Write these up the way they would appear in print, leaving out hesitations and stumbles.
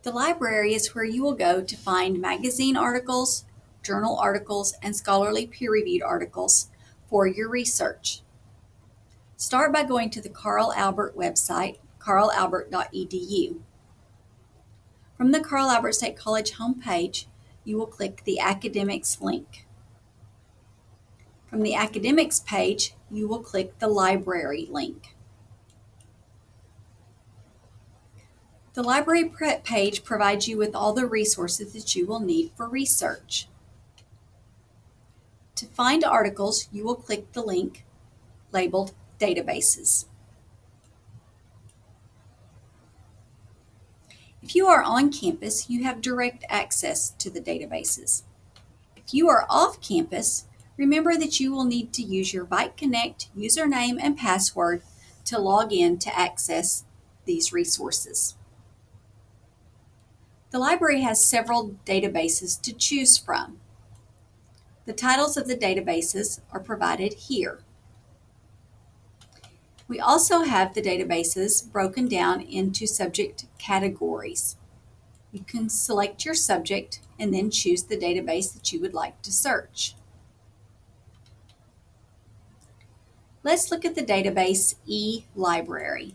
The library is where you will go to find magazine articles, journal articles, and scholarly peer-reviewed articles for your research. Start by going to the Carl Albert website, carlalbert.edu. From the Carl Albert State College homepage, you will click the Academics link. From the Academics page, you will click the Library link. The library page provides you with all the resources that you will need for research. To find articles, you will click the link labeled Databases. If you are on campus, you have direct access to the databases. If you are off campus, remember that you will need to use your ViteConnect username and password to log in to access these resources. The library has several databases to choose from. The titles of the databases are provided here. We also have the databases broken down into subject categories. You can select your subject and then choose the database that you would like to search. Let's look at the database eLibrary.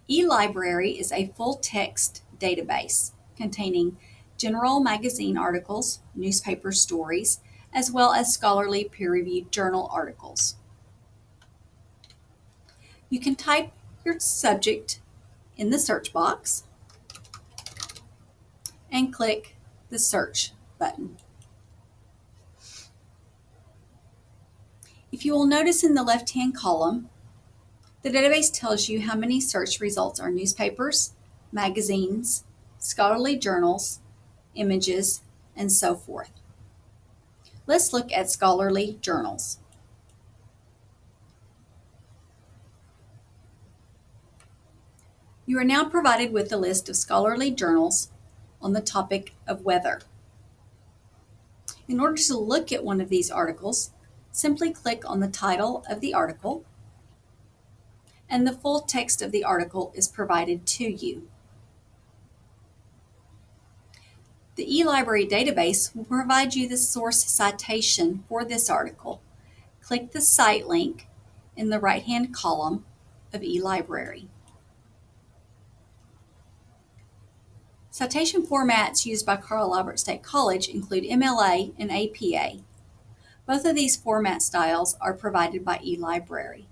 eLibrary is a full-text database containing general magazine articles, newspaper stories, as well as scholarly peer-reviewed journal articles. You can type your subject in the search box and click the search button. If you will notice in the left-hand column, the database tells you how many search results are newspapers, magazines, scholarly journals, images, and so forth. Let's look at scholarly journals. You are now provided with a list of scholarly journals on the topic of weather. In order to look at one of these articles, simply click on the title of the article, and the full text of the article is provided to you. The eLibrary database will provide you the source citation for this article. Click the Cite link in the right-hand column of eLibrary. Citation formats used by Carl Albert State College include MLA and APA. Both of these format styles are provided by eLibrary.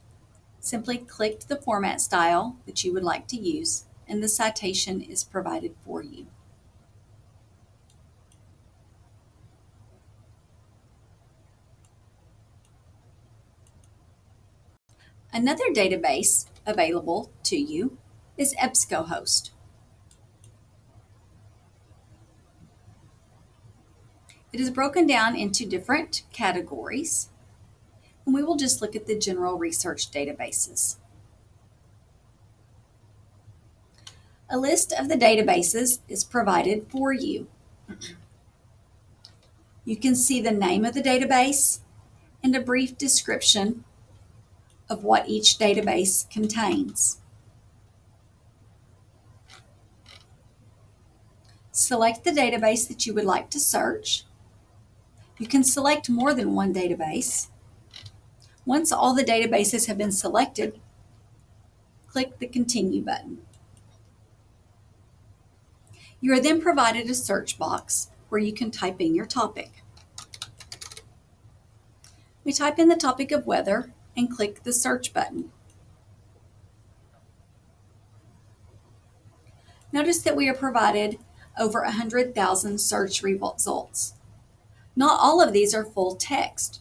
Simply click the format style that you would like to use, and the citation is provided for you. Another database available to you is EBSCOhost. It is broken down into different categories, and we will just look at the general research databases. A list of the databases is provided for you. You can see the name of the database and a brief description of what each database contains. Select the database that you would like to search. You can select more than one database. Once all the databases have been selected, click the Continue button. You are then provided a search box where you can type in your topic. We type in the topic of weather and click the search button. Notice that we are provided over 100,000 search results. Not all of these are full text.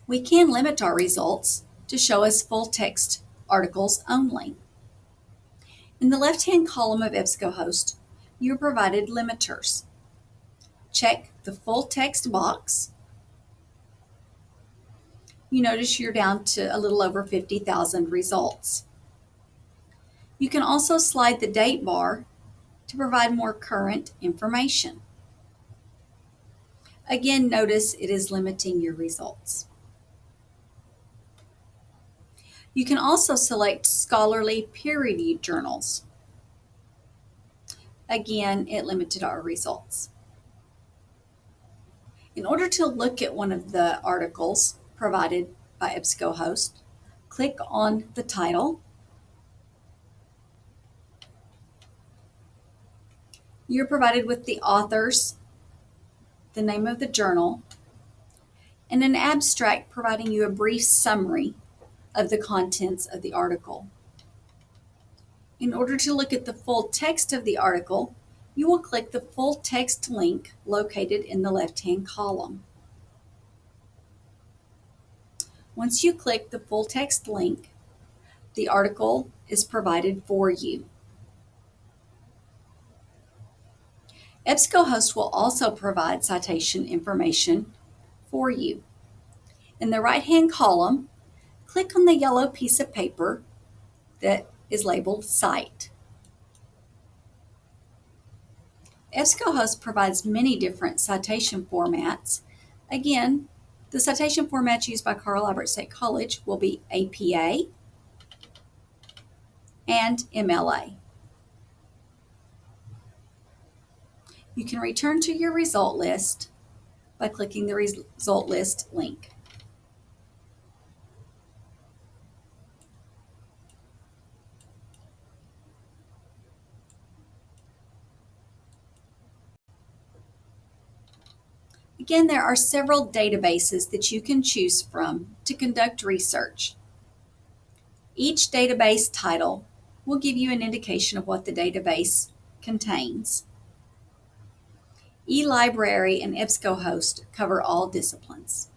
We can limit our results to show us full text articles only. In the left-hand column of EBSCOhost, you are provided limiters. Check the full text box. You notice you're down to a little over 50,000 results. You can also slide the date bar to provide more current information. Again, notice it is limiting your results. You can also select scholarly peer-reviewed journals. Again, it limited our results. In order to look at one of the articles provided by EBSCOhost, click on the title. You're provided with the authors, the name of the journal, and an abstract providing you a brief summary of the contents of the article. In order to look at the full text of the article, you will click the full text link located in the left-hand column. Once you click the full text link, the article is provided for you. EBSCOhost will also provide citation information for you. In the right-hand column, click on the yellow piece of paper that is labeled Cite. EBSCOhost provides many different citation formats. Again, the citation formats used by Carl Albert State College will be APA and MLA. You can return to your result list by clicking the result list link. Again, there are several databases that you can choose from to conduct research. Each database title will give you an indication of what the database contains. eLibrary and EBSCOhost cover all disciplines.